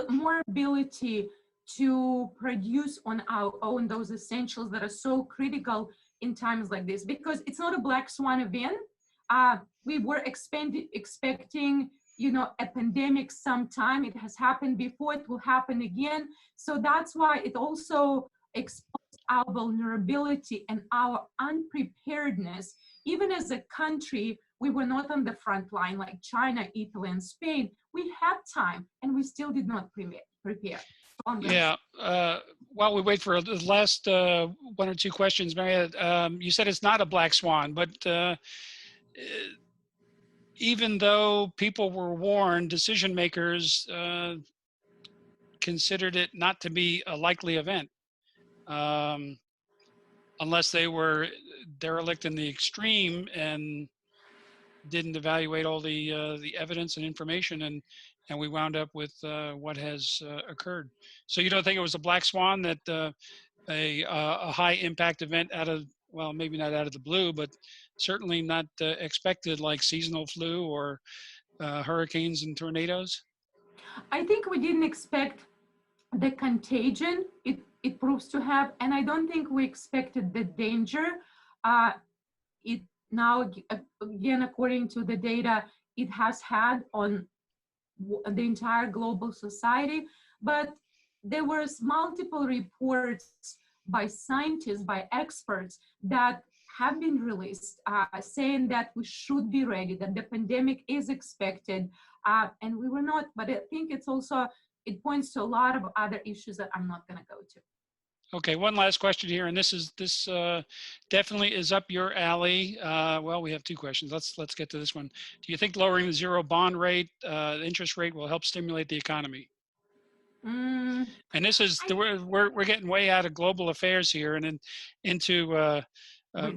S3: more ability to produce on our own those essentials that are so critical in times like this, because it's not a black swan event. We were expecting, a pandemic sometime. It has happened before, it will happen again. So that's why it also exposed our vulnerability and our unpreparedness. Even as a country, we were not on the front line like China, Italy, and Spain. We had time and we still did not prepare.
S2: Yeah, while we wait for the last one or two questions, Marieta, you said it's not a black swan, but even though people were warned, decision makers considered it not to be a likely event, unless they were derelict in the extreme and didn't evaluate all the evidence and information, and we wound up with what has occurred. So you don't think it was a black swan, that a high impact event out of, well, maybe not out of the blue, but certainly not expected, like seasonal flu or hurricanes and tornadoes?
S3: I think we didn't expect the contagion it proves to have, and I don't think we expected the danger. It now, again, according to the data, it has had on the entire global society, but there was multiple reports by scientists, by experts that have been released saying that we should be ready, that the pandemic is expected, and we were not. But I think it's also, it points to a lot of other issues that I'm not going to go to.
S2: Okay, one last question here, and this definitely is up your alley. Well, we have two questions. Let's get to this one. Do you think lowering the zero bond rate, the interest rate, will help stimulate the economy? And this is we're getting way out of global affairs here and into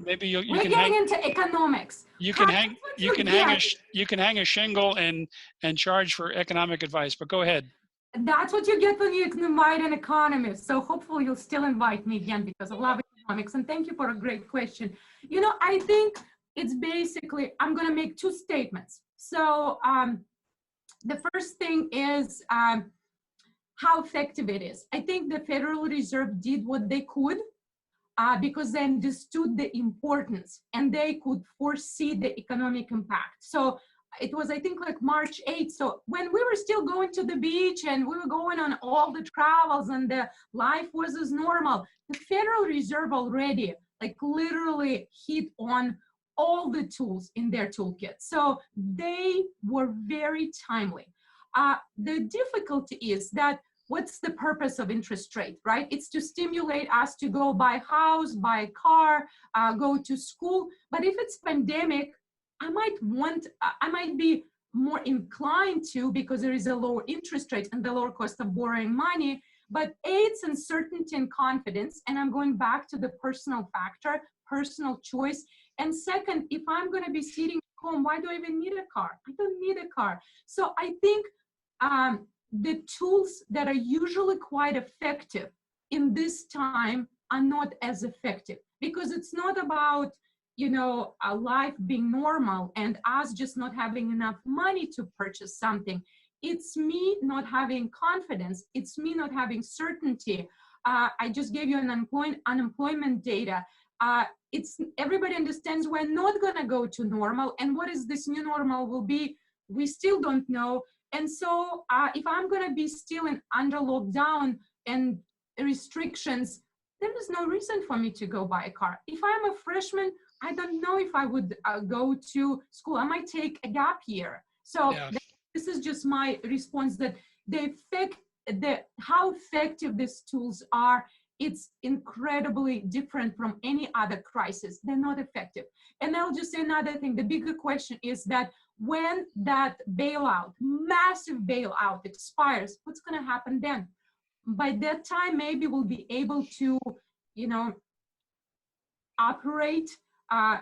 S2: maybe you
S3: we're
S2: can
S3: getting
S2: hang
S3: into economics.
S2: You can hang a shingle and charge for economic advice. But go ahead.
S3: That's what you get when you invite an economist. So hopefully you'll still invite me again, because I love economics. And thank you for a great question. I think it's basically, I'm going to make two statements. So the first thing is how effective it is. I think the Federal Reserve did what they could because they understood the importance and they could foresee the economic impact. So it was, I think, like March 8th. So when we were still going to the beach and we were going on all the travels and the life was as normal, the Federal Reserve already like literally hit on all the tools in their toolkit. So they were very timely. The difficulty is that what's the purpose of interest rate, right? It's to stimulate us to go buy a house, buy a car, go to school. But if it's pandemic, I might be more inclined to, because there is a lower interest rate and the lower cost of borrowing money, but it's uncertainty and confidence. And I'm going back to the personal factor, personal choice. And second, if I'm going to be sitting at home, why do I even need a car? I don't need a car. So I think the tools that are usually quite effective in this time are not as effective, because it's not about, you know, a life being normal and us just not having enough money to purchase something. It's me not having confidence. It's me not having certainty. I just gave you an unemployment data. It's everybody understands we're not going to go to normal, and what is this new normal will be, we still don't know. And so if I'm going to be still under lockdown and restrictions, there is no reason for me to go buy a car. If I'm a freshman, I don't know if I would go to school. I might take a gap year. So yeah, this is just my response, that how effective these tools are, it's incredibly different from any other crisis. They're not effective. And I'll just say another thing. The bigger question is that when that bailout, massive bailout expires, what's going to happen then? By that time, maybe we'll be able to, you know, operate. I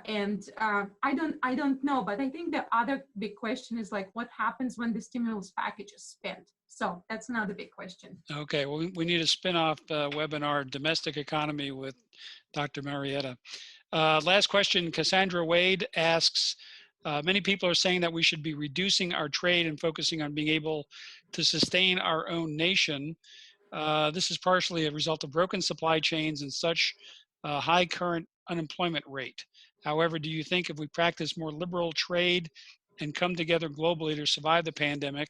S3: don't know, but I think the other big question is like, what happens when the stimulus package is spent? So that's another big question.
S2: Okay, well, we need a spin-off webinar, Domestic Economy, with Dr. Marieta. Last question, Cassandra Wade asks, many people are saying that we should be reducing our trade and focusing on being able to sustain our own nation. This is partially a result of broken supply chains and such high current unemployment rate. However, do you think if we practice more liberal trade and come together globally to survive the pandemic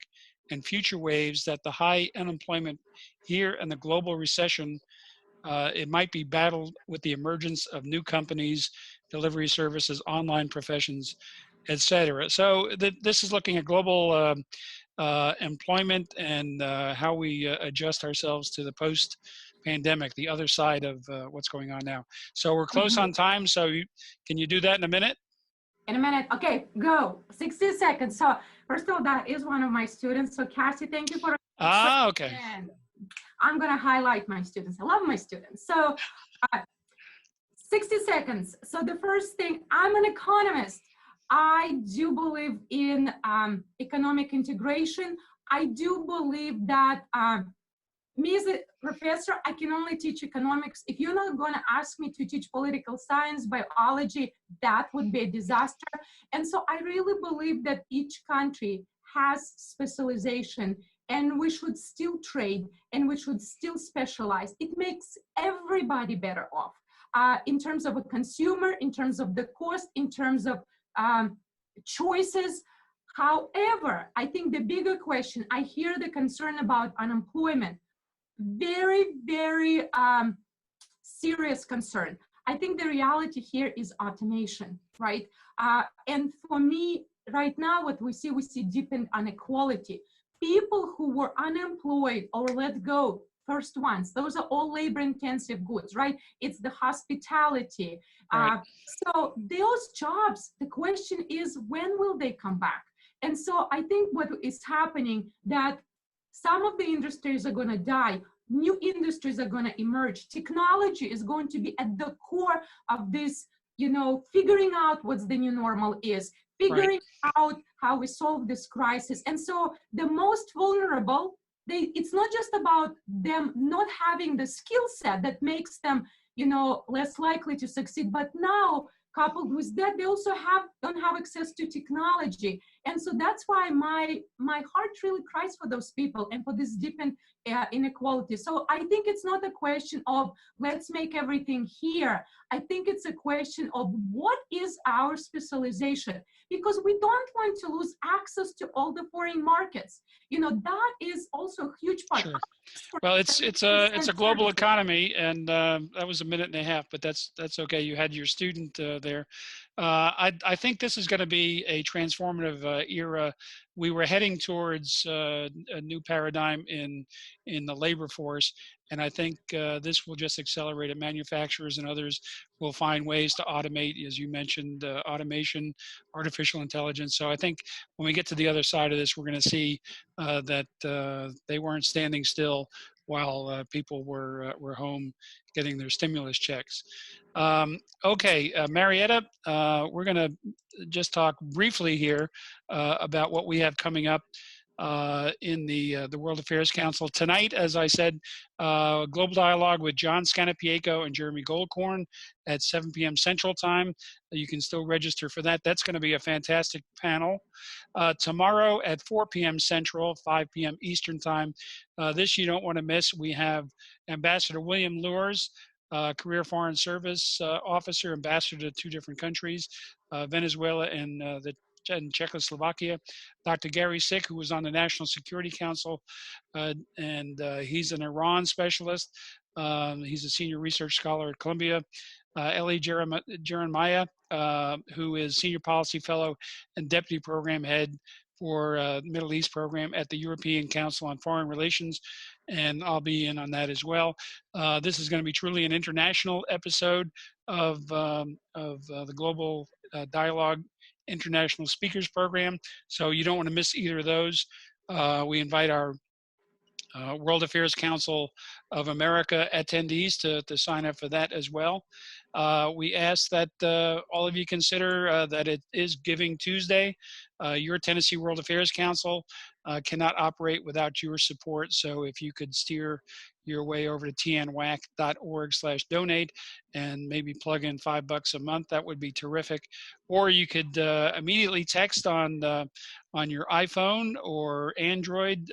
S2: and future waves, that the high unemployment here and the global recession, it might be battled with the emergence of new companies, delivery services, online professions, etc.? So this is looking at global employment and how we adjust ourselves to the post-pandemic, the other side of what's going on now. So we're close on time. So can you do that in a minute?
S3: In a minute. Okay, go. 60 seconds. So first of all, that is one of my students. So Cassie, thank you for.
S2: Okay.
S3: I'm going to highlight my students. I love my students. So 60 seconds. So the first thing, I'm an economist. I do believe in economic integration. I do believe that me as a professor, I can only teach economics. If you're not going to ask me to teach political science, biology, that would be a disaster. And so I really believe that each country has specialization, and we should still trade and we should still specialize. It makes everybody better off in terms of a consumer, in terms of the cost, in terms of choices. However, I think the bigger question, I hear the concern about unemployment. Very, very serious concern. I think the reality here is automation, right? And for me, right now, what we see deepened inequality. People who were unemployed or let go, first ones, those are all labor-intensive goods, right? It's the hospitality.
S2: Right.
S3: So those jobs, the question is, when will they come back? And so I think what is happening, that some of the industries are going to die, new industries are going to emerge. Technology is going to be at the core of this, you know, figuring out what the new normal is, figuring out how we solve this crisis. And so the most vulnerable, it's not just about them not having the skill set that makes them, you know, less likely to succeed, but now coupled with that, they also don't have access to technology. And so that's why my heart really cries for those people and for this deepened inequality. So I think it's not a question of let's make everything here. I think it's a question of what is our specialization, because we don't want to lose access to all the foreign markets. You know, that is also a huge part.
S2: Sure. Well, it's a global economy, and that was a minute and a half, but that's okay. You had your student there. I think this is going to be a transformative era. We were heading towards a new paradigm in the labor force, and I think this will just accelerate it. Manufacturers and others will find ways to automate, as you mentioned, automation, artificial intelligence. So I think when we get to the other side of this, we're going to see that they weren't standing still while people were home getting their stimulus checks. Okay, Marieta, we're going to just talk briefly here about what we have coming up in the World Affairs Council. Tonight, as I said, Global Dialogue with John Scannapieco and Jeremy Goldkorn at 7 p.m. Central Time. You can still register for that. That's going to be a fantastic panel. Tomorrow at 4 p.m. Central, 5 p.m. Eastern Time. This you don't want to miss. We have Ambassador William Lures, Career Foreign Service Officer, ambassador to 2 different countries, Venezuela and Czechoslovakia. Dr. Gary Sick, who was on the National Security Council, and he's an Iran specialist. He's a senior research scholar at Columbia. Ellie Jeremiah, who is senior policy fellow and deputy program head for Middle East program at the European Council on Foreign Relations, and I'll be in on that as well. This is going to be truly an international episode of the Global Dialogue International Speakers Program, so you don't want to miss either of those. We invite our World Affairs Council of America attendees to sign up for that as well. We ask that all of you consider that it is Giving Tuesday. Your Tennessee World Affairs Council cannot operate without your support, so if you could steer your way over to tnwac.org/donate and maybe plug in $5 a month, that would be terrific. Or you could immediately text on your iPhone or Android,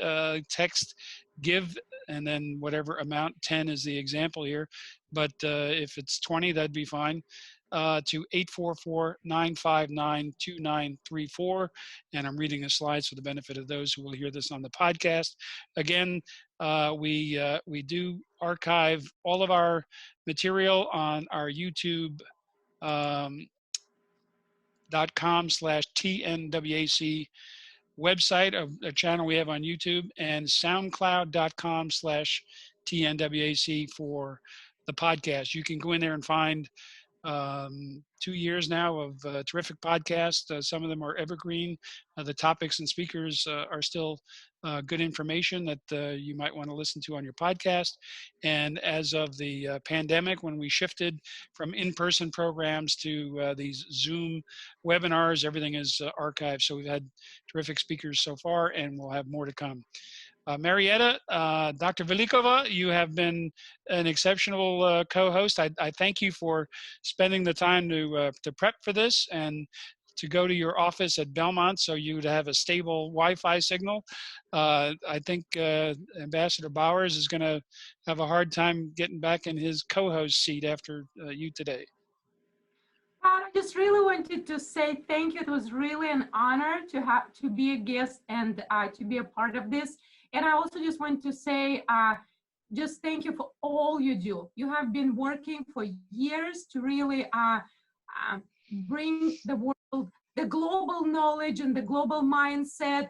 S2: text give and then whatever amount, 10 is the example here, but if it's 20, that'd be fine, to 844-959-2934. And I'm reading the slides for the benefit of those who will hear this on the podcast. Again, we do archive all of our material on our youtube.com/TNWAC website, of a channel we have on YouTube, and soundcloud.com/TNWAC for the podcast. You can go in there and find 2 years now of terrific podcasts. Some of them are evergreen. The topics and speakers are still good information that you might want to listen to on your podcast. And as of the pandemic, when we shifted from in-person programs to these Zoom webinars, everything is archived. So we've had terrific speakers so far, and we'll have more to come. Marieta, Dr. Velikova, you have been an exceptional co-host. I thank you for spending the time to prep for this and to go to your office at Belmont so you'd have a stable Wi-Fi signal. I think Ambassador Bowers is going to have a hard time getting back in his co-host seat after you today.
S3: I just really wanted to say thank you. It was really an honor to be a guest and to be a part of this. And I also just want to say, just thank you for all you do. You have been working for years to really bring the world, the global knowledge and the global mindset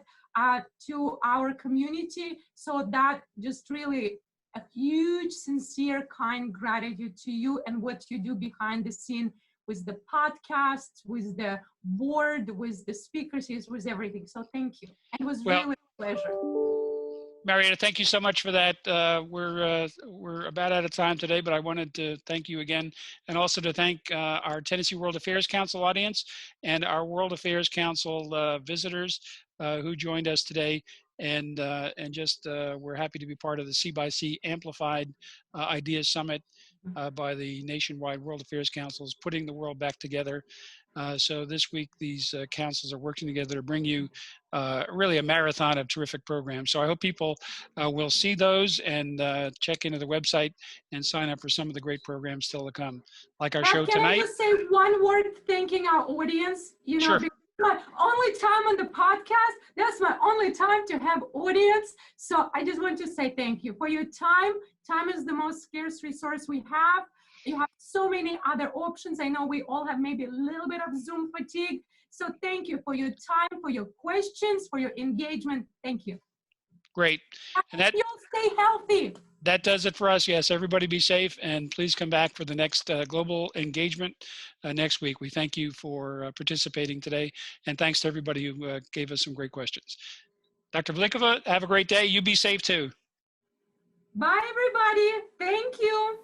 S3: to our community. So that just really a huge, sincere, kind gratitude to you and what you do behind the scene with the podcast, with the board, with the speakers, with everything. So thank you. It was really a pleasure.
S2: Marieta, thank you so much for that. We're about out of time today, but I wanted to thank you again, and also to thank our Tennessee World Affairs Council audience and our World Affairs Council visitors who joined us today. and just we're happy to be part of the C by C Amplified Ideas Summit by the nationwide World Affairs Councils, putting the world back together. So this week, these councils are working together to bring you really a marathon of terrific programs. So I hope people will see those and check into the website and sign up for some of the great programs still to come, like our show
S3: Can
S2: tonight.
S3: I just say one word thanking our audience? You know,
S2: Sure.
S3: because my only time on the podcast, that's my only time to have audience. So I just want to say thank you for your time. Time is the most scarce resource we have. You have so many other options. I know we all have maybe a little bit of Zoom fatigue. So thank you for your time, for your questions, for your engagement. Thank you.
S2: Great. And that,
S3: you'll stay healthy.
S2: That does it for us. Yes, everybody be safe, and please come back for the next global engagement next week. We thank you for participating today, and thanks to everybody who gave us some great questions. Dr. Velikova, have a great day. You be safe too.
S3: Bye, everybody. Thank you.